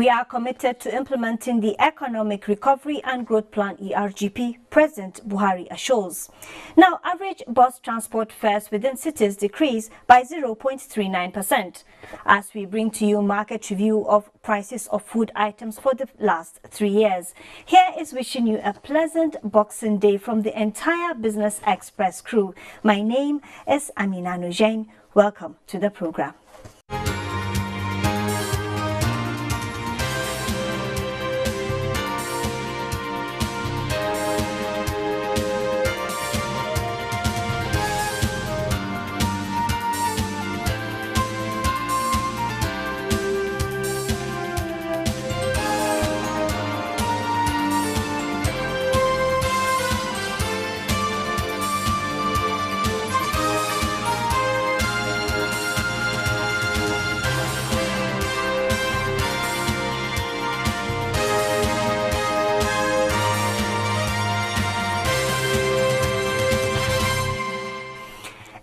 We are committed to implementing the Economic Recovery and Growth Plan ERGP, President Buhari assures. Now, average bus transport fares within cities decreased by 0.39%. As we bring to you market review of prices of food items for the last 3 years. Here is wishing you a pleasant Boxing Day from the entire Business Express crew. My name is Amina Nujain. Welcome to the program.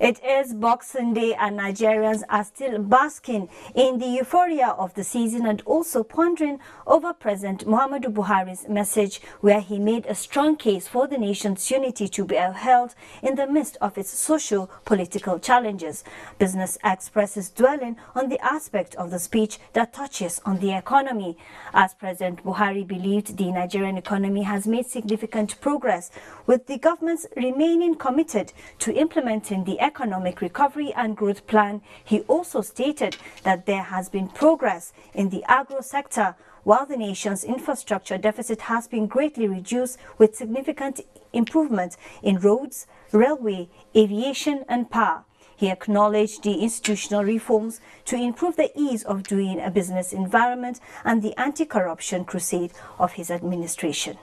It is Boxing Day and Nigerians are still basking in the euphoria of the season and also pondering over President Muhammadu Buhari's message where he made a strong case for the nation's unity to be upheld in the midst of its socio-political challenges. Business Express is dwelling on the aspect of the speech that touches on the economy. As President Buhari believed the Nigerian economy has made significant progress, with the government's remaining committed to implementing the Economic Recovery and Growth Plan, he also stated that there has been progress in the agro sector, while the nation's infrastructure deficit has been greatly reduced with significant improvement in roads, railway, aviation and power. He acknowledged the institutional reforms to improve the ease of doing a business environment and the anti-corruption crusade of his administration.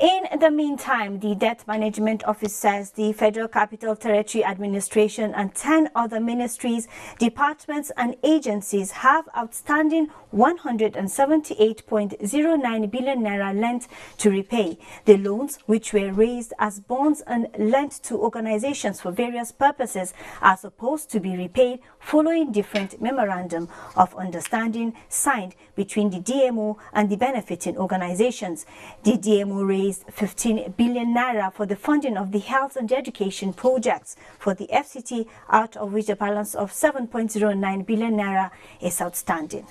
In the meantime, the Debt Management Office says the Federal Capital Territory Administration and 10 other ministries, departments and agencies have outstanding 178.09 billion naira lent to repay. The loans, which were raised as bonds and lent to organizations for various purposes, are supposed to be repaid following different memorandum of understanding signed between the DMO and the benefiting organizations. The DMO raised 15 billion naira for the funding of the health and education projects for the FCT, out of which a balance of 7.09 billion naira is outstanding.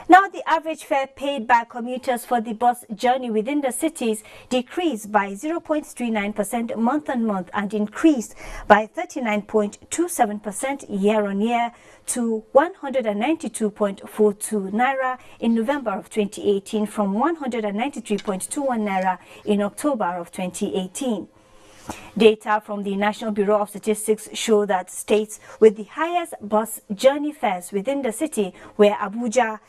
Now, the average fare paid by commuters for the bus journey within the cities decreased by 0.39% month-on-month and increased by 39.27% year-on-year to 192.42 naira in November of 2018 from 193.21 naira in October of 2018. Data from the National Bureau of Statistics show that states with the highest bus journey fares within the city were Abuja,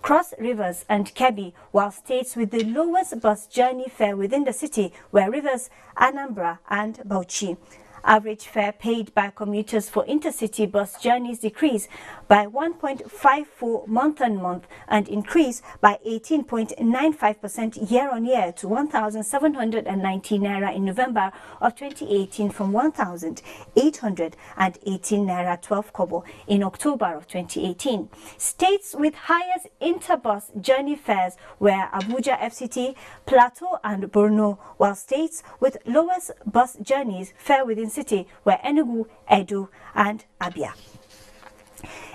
Cross Rivers and Kebbi, while states with the lowest bus journey fare within the city were Rivers, Anambra and Bauchi. Average fare paid by commuters for intercity bus journeys decreased by 1.54 month-on-month and increased by 18.95% year-on-year to 1,719 naira in November of 2018 from 1,818 naira 12 kobo in October of 2018. States with highest interbus journey fares were Abuja FCT, Plateau and Borno, while states with lowest bus journeys fare within city were Enugu, Edo and Abia.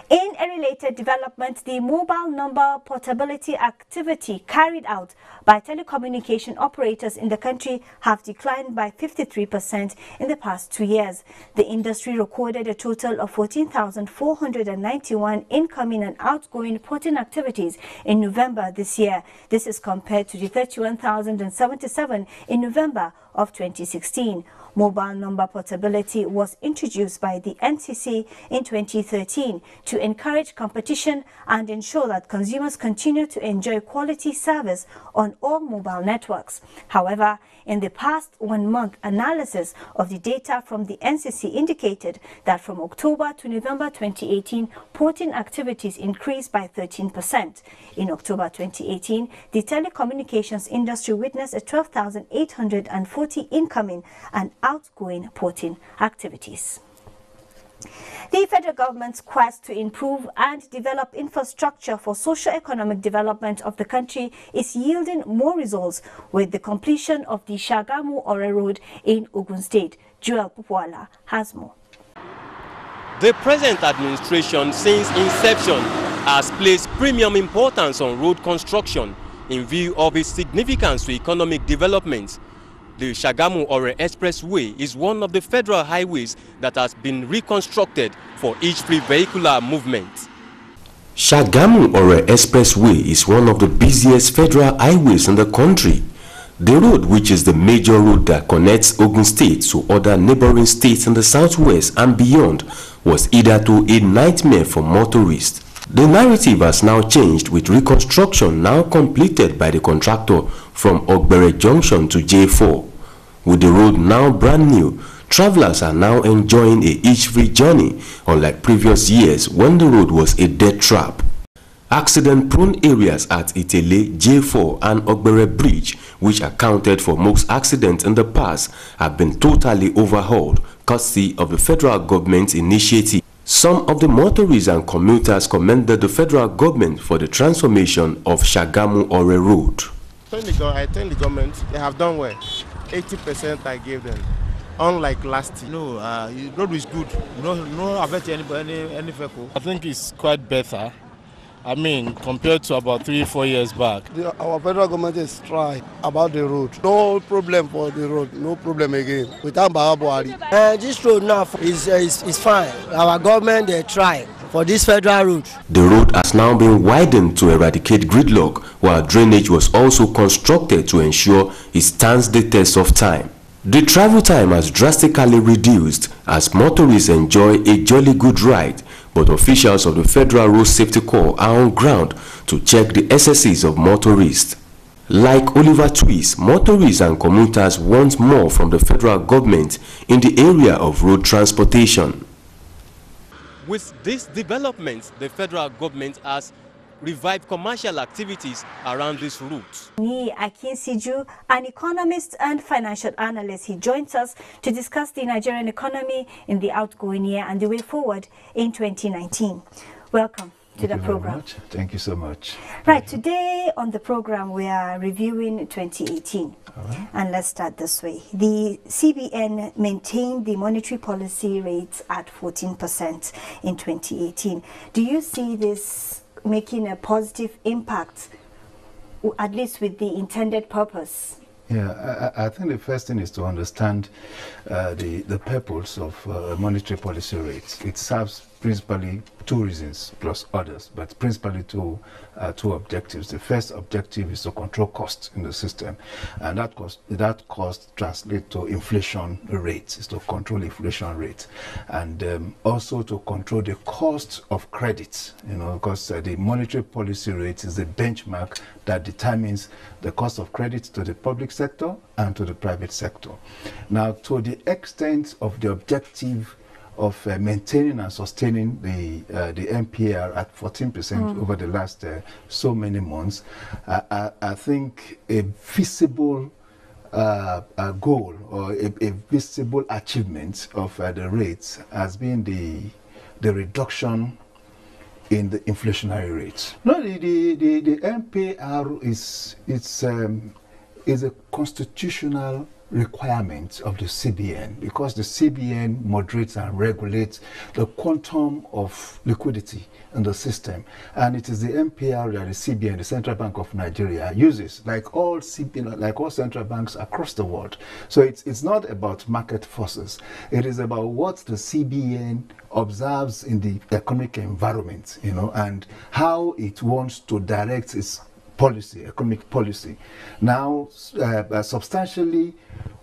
In a related development, the mobile number portability activity carried out by telecommunication operators in the country have declined by 53% in the past 2 years. The industry recorded a total of 14,491 incoming and outgoing porting activities in November this year. This is compared to the 31,077 in November of 2016. Mobile number portability was introduced by the NCC in 2013 to encourage competition and ensure that consumers continue to enjoy quality service on all mobile networks. However, in the past 1 month analysis of the data from the NCC indicated that from October to November 2018, porting activities increased by 13%. In October 2018, the telecommunications industry witnessed a 12,840 incoming and outgoing porting activities. The federal government's quest to improve and develop infrastructure for socio-economic development of the country is yielding more results with the completion of the Shagamu-Ore Road in Ogun State. Joel Pupuala has more. The present administration, since inception, has placed premium importance on road construction in view of its significance to economic development. The Shagamu-Ore Expressway is one of the federal highways that has been reconstructed for each free vehicular movement. Shagamu-Ore Expressway is one of the busiest federal highways in the country. The road, which is the major road that connects Ogun State to other neighboring states in the southwest and beyond, was hitherto a nightmare for motorists. The narrative has now changed, with reconstruction now completed by the contractor from Ogbere Junction to J4. With the road now brand new, travelers are now enjoying a hitch-free journey, unlike previous years when the road was a death trap. Accident-prone areas at Itele, J4 and Ogbere Bridge, which accounted for most accidents in the past, have been totally overhauled, courtesy of the federal government's initiative. Some of the motorists and commuters commended the federal government for the transformation of Shagamu-Ore Road. I thank the government, they have done well. 80% I gave them, unlike last year. No, the road is good. No affect any vehicle. I think it's quite better. I mean, compared to about 3-4 years back. Our federal government is trying about the road. No problem for the road, no problem again. Without Bahabuari. This road now is fine. Our government, they try for this federal road. The road has now been widened to eradicate gridlock, while drainage was also constructed to ensure it stands the test of time. The travel time has drastically reduced as motorists enjoy a jolly good ride, but officials of the Federal Road Safety Corps are on ground to check the excesses of motorists. Like Oliver Twist, motorists and commuters want more from the federal government in the area of road transportation. With this development, the federal government has revived commercial activities around this route. Ni Akin Siju, an economist and financial analyst, he joins us to discuss the Nigerian economy in the outgoing year and the way forward in 2019. Welcome to the program. Thank you so much. Right, today on the program we are reviewing 2018. Right. And let's start this way. The CBN maintained the monetary policy rates at 14% in 2018. Do you see this making a positive impact, at least with the intended purpose? Yeah, I think the first thing is to understand the purpose of monetary policy rates. It serves principally two reasons plus others, but principally two objectives. The first objective is to control costs in the system, and that cost translates to inflation rates, is to control inflation rates, and also to control the cost of credit, because the monetary policy rate is the benchmark that determines the cost of credit to the public sector and to the private sector. Now, to the extent of the objective of maintaining and sustaining the MPR at 14% over the last so many months, I think a visible goal or a visible achievement of the rates has been the reduction in the inflationary rates. No, the MPR is a constitutional requirement of the CBN, because the CBN moderates and regulates the quantum of liquidity in the system, and it is the MPR that the CBN, the Central Bank of Nigeria, uses, like all central banks across the world. So it's not about market forces. It is about what the CBN observes in the economic environment, and how it wants to direct its policy, economic policy. Now, substantially,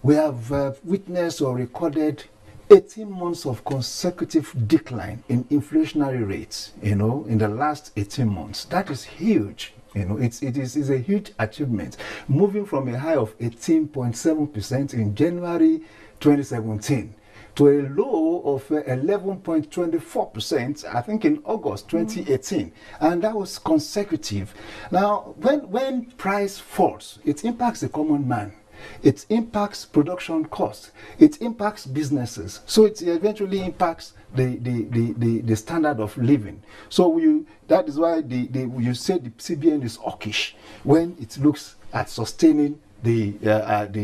we have witnessed or recorded 18 months of consecutive decline in inflationary rates, in the last 18 months. That is huge. It is a huge achievement, moving from a high of 18.7% in January 2017 to a low of 11.24%, I think, in August 2018. And that was consecutive. Now, when price falls, it impacts the common man. it impacts production costs, it impacts businesses, so it eventually impacts the standard of living. So that is why you say the CBN is hawkish when it looks at sustaining the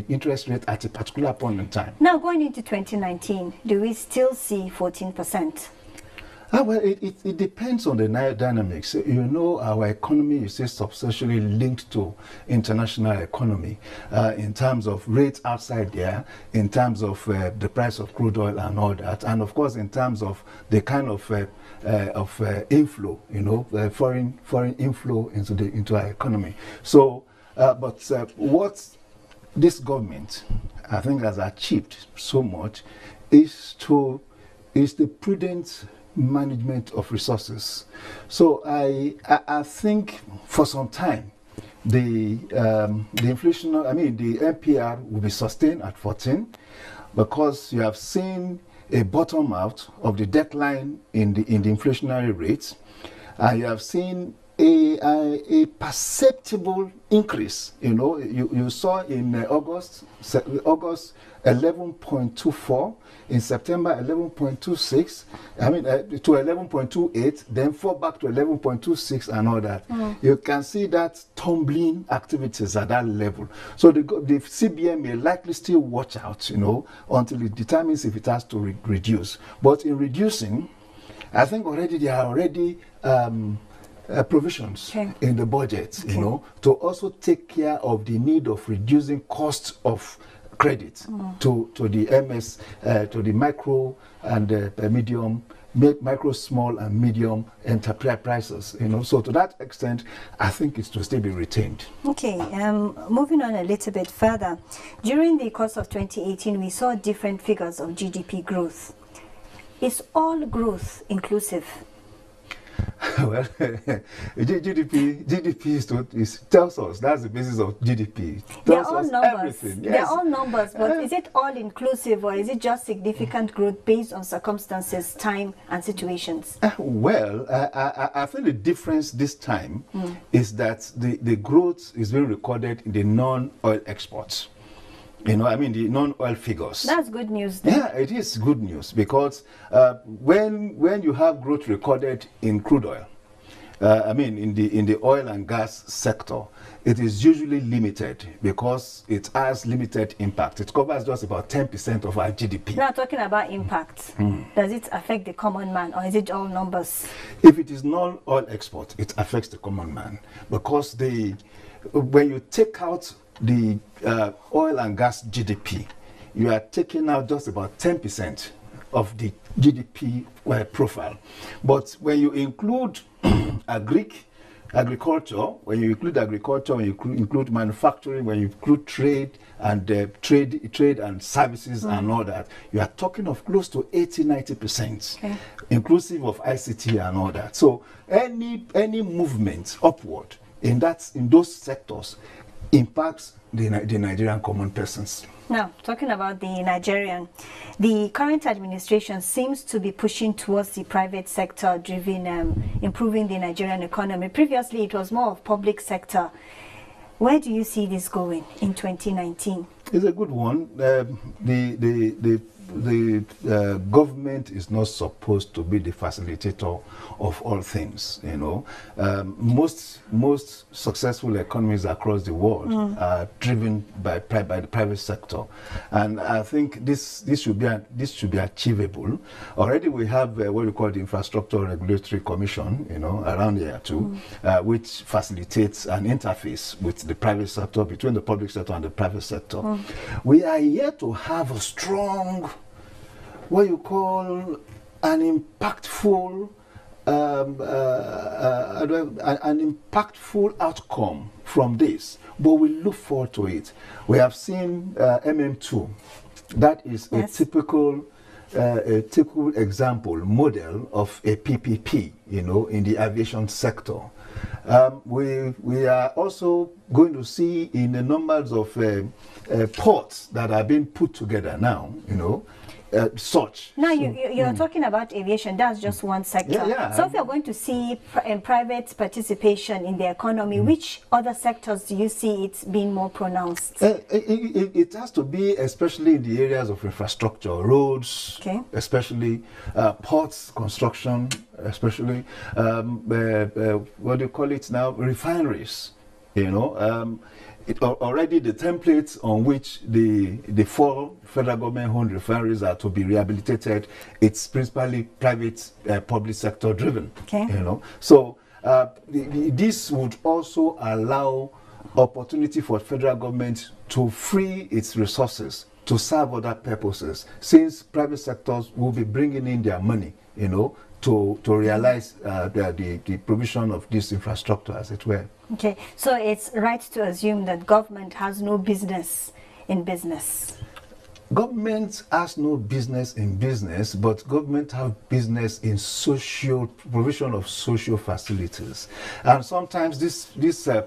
interest rate at a particular point in time. Now, going into 2019, do we still see 14%? Well, it depends on the dynamics. You know, our economy is substantially linked to international economy in terms of rates outside there, in terms of the price of crude oil and all that, and of course in terms of the kind of inflow, you know, foreign inflow into our economy. So, but what this government, I think, has achieved so much is the prudent management of resources. So I think for some time the inflation, I mean the MPR will be sustained at 14 because you have seen a bottom out of the decline in the inflationary rates, and you have seen a perceptible increase. You know, you saw in August 11.24, in September 11.26, I mean to 11.28, then fall back to 11.26 and all that. You can see that tumbling activities at that level. So the CBN may likely still watch out, you know, until it determines if it has to reduce. But in reducing, I think already there are already provisions in the budget, you know, to also take care of the need of reducing costs of credit to the MS, to the micro and medium, micro, small and medium enterprises, you know. So to that extent, I think it's to still be retained. Okay, moving on a little bit further. During the course of 2018, we saw different figures of GDP growth. Is all growth inclusive? Well, GDP tells us, that's the basis of GDP. They're all numbers. Everything. Yes. They're all numbers, but is it all inclusive, or is it just significant growth based on circumstances, time, and situations? Well, I think the difference this time is that the growth is being recorded in the non-oil exports. You know, I mean, the non-oil figures. That's good news then. Yeah, it is good news because when you have growth recorded in crude oil, I mean, in the oil and gas sector, it is usually limited because it has limited impact. It covers just about 10% of our GDP. Now, talking about impact, does it affect the common man, or is it all numbers? If it is non-oil export, it affects the common man because when you take out the oil and gas GDP, you are taking out just about 10% of the GDP profile. But when you include agriculture, when you include manufacturing, when you include trade and trade and services and all that, you are talking of close to 80–90%, inclusive of ICT and all that. So any movement upward in those sectors impacts the Nigerian common persons. Now, talking about the Nigerian, the current administration seems to be pushing towards the private sector driven improving the Nigerian economy. Previously, it was more of public sector. Where do you see this going in 2019? It's a good one. The government is not supposed to be the facilitator of all things, you know. Most successful economies across the world are driven by the private sector, and I think this should be achievable. Already we have what we call the Infrastructure Regulatory Commission, you know, around here too, which facilitates an interface with the private sector, between the public sector and the private sector. We are yet to have a strong, what you call an impactful outcome from this, but we look forward to it. We have seen MM2. That is a typical example, model of a PPP, you know, in the aviation sector. We are also going to see in the numbers of ports that are being put together now, you know, such. Now, you're talking about aviation. That's just one sector. So if you're going to see private participation in the economy, which other sectors do you see it being more pronounced? It has to be especially in the areas of infrastructure, roads, especially ports, construction, especially, what do you call it now, refineries, you know. Already the templates on which the 4 federal government-owned refineries are to be rehabilitated, it's principally private, public sector driven. You know, so this would also allow opportunity for federal government to free its resources to serve other purposes, since private sectors will be bringing in their money, you know, to realize the provision of this infrastructure, as it were. Okay, so it's right to assume that government has no business in business. Government has no business in business, but government have business in social provision of social facilities, and sometimes this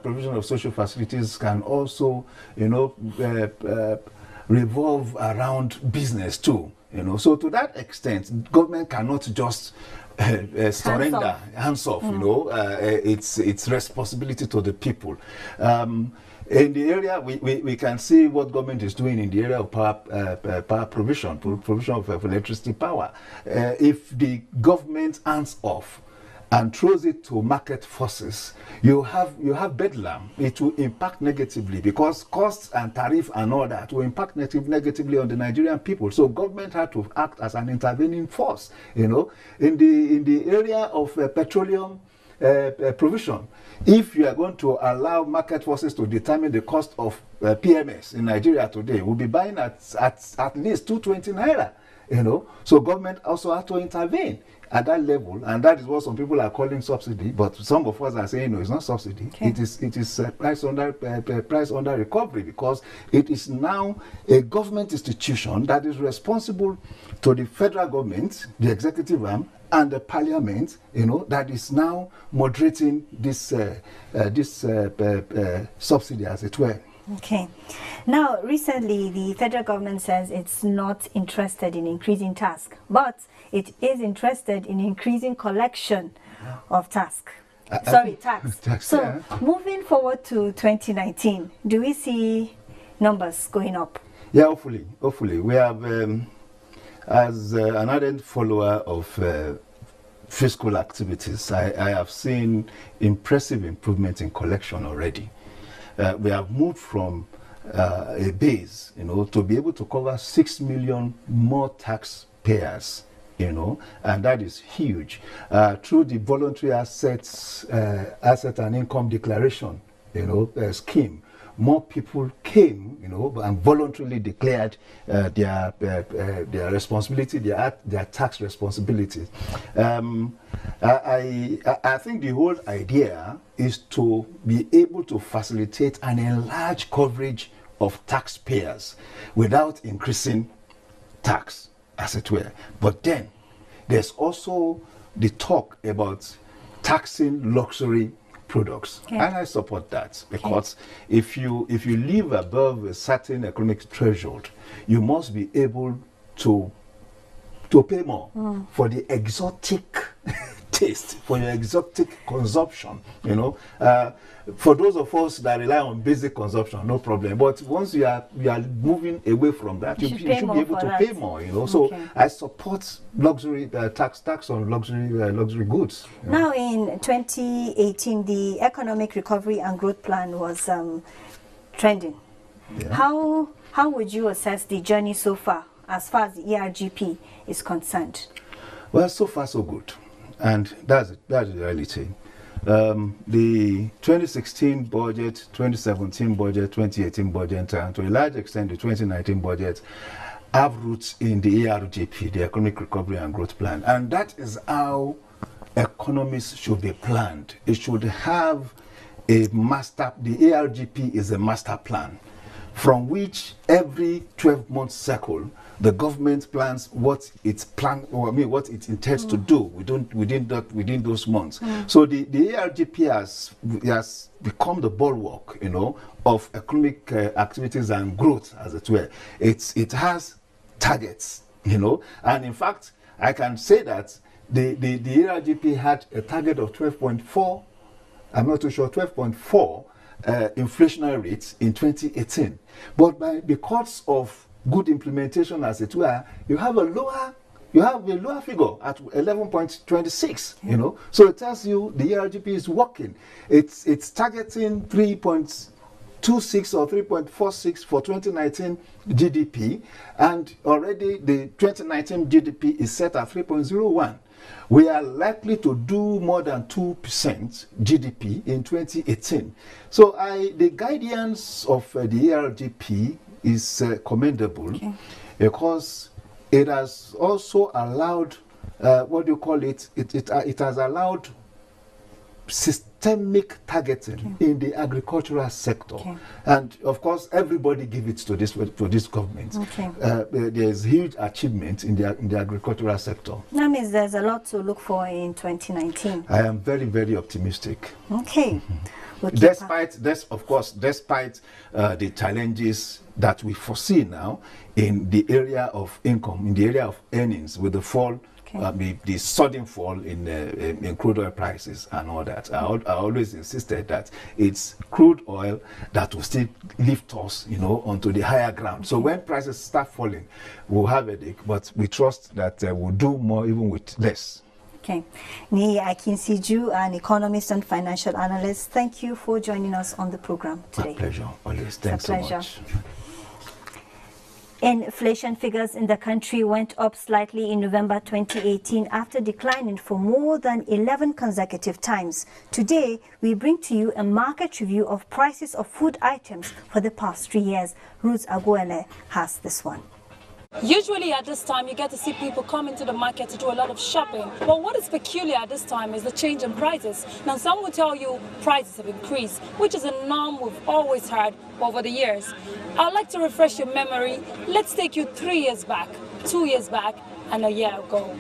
provision of social facilities can also, you know, revolve around business too. You know, so to that extent, government cannot just surrender, hands off. You know, it's responsibility to the people. In the area, we can see what government is doing in the area of power provision of electricity power. If the government hands off and throws it to market forces, you have bedlam. It will impact negatively, because costs and tariff and all that will impact negatively on the Nigerian people. So government had to act as an intervening force. You know, in the area of petroleum provision, if you are going to allow market forces to determine the cost of PMS in Nigeria today, we'll be buying at least 220 naira. You know, so government also has to intervene at that level, and that is what some people are calling subsidy. But some of us are saying no, it's not subsidy. It is price under recovery, because it is now a government institution that is responsible to the federal government, the executive arm, and the parliament. You know, that is now moderating this subsidy, as it were. Okay. Now, recently, the federal government says it's not interested in increasing tax, but it is interested in increasing collection of tax. So, moving forward to 2019, do we see numbers going up? Yeah, hopefully. We have, as an ardent follower of fiscal activities, I have seen impressive improvement in collection already. We have moved from a base, you know, to be able to cover 6 million more taxpayers, you know, and that is huge. Through the voluntary asset and income declaration, you know, scheme, more people came, you know, and voluntarily declared their responsibility, their tax responsibilities. I think the whole idea is to be able to facilitate an enlarged coverage of taxpayers without increasing tax, as it were. But then there's also the talk about taxing luxury products, and I support that, because if you live above a certain economic threshold, you must be able to pay more for the exotic taste, for your exotic consumption. You know, for those of us that rely on basic consumption, no problem. But once you are moving away from that, you should be able to pay more. You know, so I support luxury tax on luxury goods. Now, in 2018, the Economic Recovery and Growth Plan was trending. How would you assess the journey so far, as the ERGP is concerned? Well, so far so good, and that's the reality. The 2016 budget, 2017 budget, 2018 budget, and to a large extent the 2019 budget have roots in the ERGP, the Economic Recovery and Growth Plan, and that is how economies should be planned. It should have a master. The ERGP is a master plan from which every 12-month cycle the government plans what it what it intends to do within those months. So the ERGP has become the bulwark, you know, of economic activities and growth, as it were. It has targets you know. And in fact, I can say that the ARGP had a target of 12.4, I'm not too sure, 12.4 inflationary rates in 2018. But because of good implementation, as it were, you have a lower figure at 11.26, you know. So it tells you the ARGP is working. It's targeting 3.26 or 3.46 for 2019 GDP, and already the 2019 GDP is set at 3.01. We are likely to do more than 2% GDP in 2018. So the guidance of the ARGP is commendable, because it has also allowed, it has allowed systemic targeting in the agricultural sector. And of course, everybody give it to this government. There is huge achievement in the agricultural sector. That means there's a lot to look for in 2019. I am very, very optimistic. Okay. Despite the challenges that we foresee now in the area of income, in the area of earnings, with the fall, the sudden fall in crude oil prices and all that. I always insisted that it's crude oil that will still lift us, you know, onto the higher ground. So when prices start falling, we'll have a headache, but we trust that we'll do more even with less. Okay. Ni Akinsiju, an economist and financial analyst, thank you for joining us on the program today. My pleasure, always. Thanks so much. Inflation figures in the country went up slightly in November 2018 after declining for more than 11 consecutive times. Today, we bring to you a market review of prices of food items for the past 3 years. Ruth Agwele has this one. Usually at this time, you get to see people come into the market to do a lot of shopping. But what is peculiar at this time is the change in prices. Now, some will tell you prices have increased, which is a norm we've always heard over the years. I'd like to refresh your memory. Let's take you 3 years back, 2 years back, and a year ago.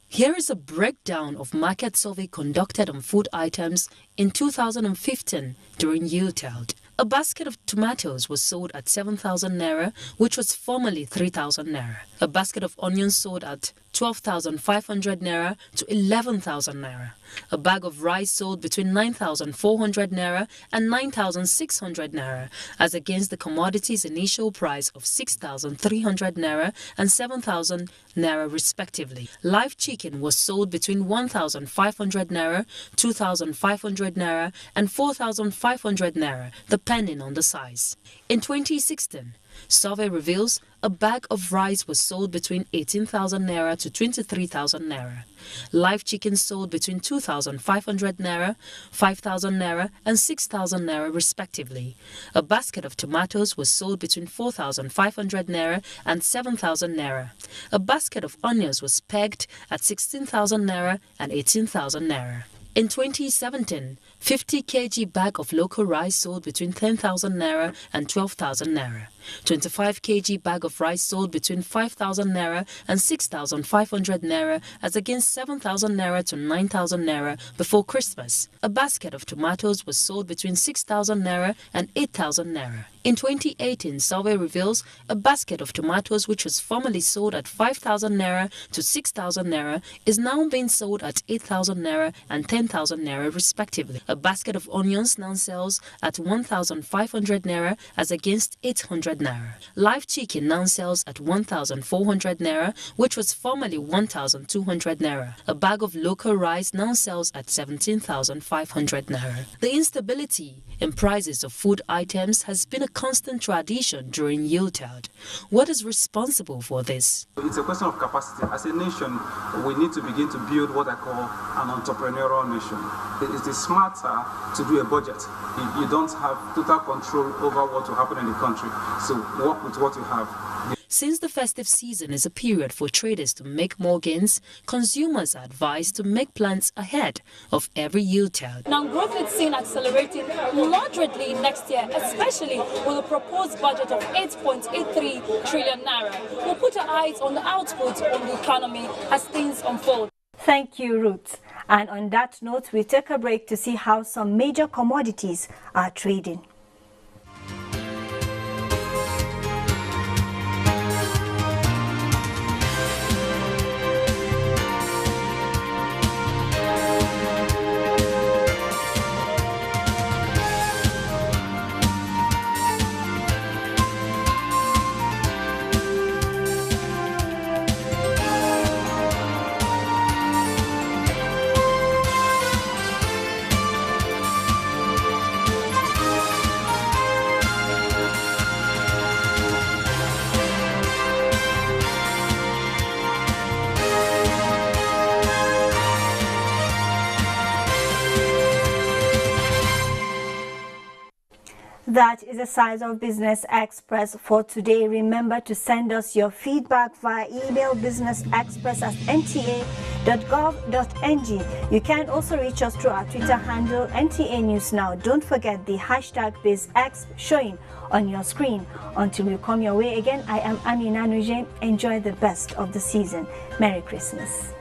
Here is a breakdown of market survey conducted on food items in 2015 during UTELD. A basket of tomatoes was sold at 7,000 naira, which was formerly 3,000 naira. A basket of onions sold at 12,500 naira to 11,000 naira. A bag of rice sold between 9,400 naira and 9,600 naira, as against the commodity's initial price of 6,300 naira and 7,000 naira respectively. Live chicken was sold between 1,500 naira, 2,500 naira and 4,500 naira, depending on the size. In 2016, survey reveals a bag of rice was sold between 18,000 naira to 23,000 naira. Live chicken sold between 2,500 naira, 5,000 naira and 6,000 naira respectively. A basket of tomatoes was sold between 4,500 naira and 7,000 naira. A basket of onions was pegged at 16,000 naira and 18,000 naira. In 2017, 50 kg bag of local rice sold between 10,000 naira and 12,000 naira. 25 kg bag of rice sold between 5,000 naira and 6,500 naira, as against 7,000 naira to 9,000 naira before Christmas. A basket of tomatoes was sold between 6,000 naira and 8,000 naira. In 2018, survey reveals a basket of tomatoes which was formerly sold at 5,000 naira to 6,000 naira is now being sold at 8,000 naira and 10,000 naira respectively. A basket of onions now sells at 1,500 naira as against 800 naira. Live chicken now sells at 1,400 naira, which was formerly 1,200 naira. A bag of local rice now sells at 17,500 naira. The instability in prices of food items has been a constant tradition during UTELD. What is responsible for this? It's a question of capacity. As a nation, we need to begin to build what I call an entrepreneurial nation. It is smarter to do a budget. You don't have total control over what will happen in the country. So work with what you have. Since the festive season is a period for traders to make more gains, consumers are advised to make plans ahead of every UTELD. Now, growth is seen accelerating moderately next year, especially with a proposed budget of 8.83 trillion naira. We'll put our eyes on the output on the economy as things unfold. Thank you, Ruth. And on that note, we take a break to see how some major commodities are trading. That is the size of Business Express for today. Remember to send us your feedback via email businessexpress@nta.gov.ng. You can also reach us through our Twitter handle NTA News Now. Don't forget the hashtag BizX showing on your screen. Until we come your way again, I am Amina Nujain. Enjoy the best of the season. Merry Christmas.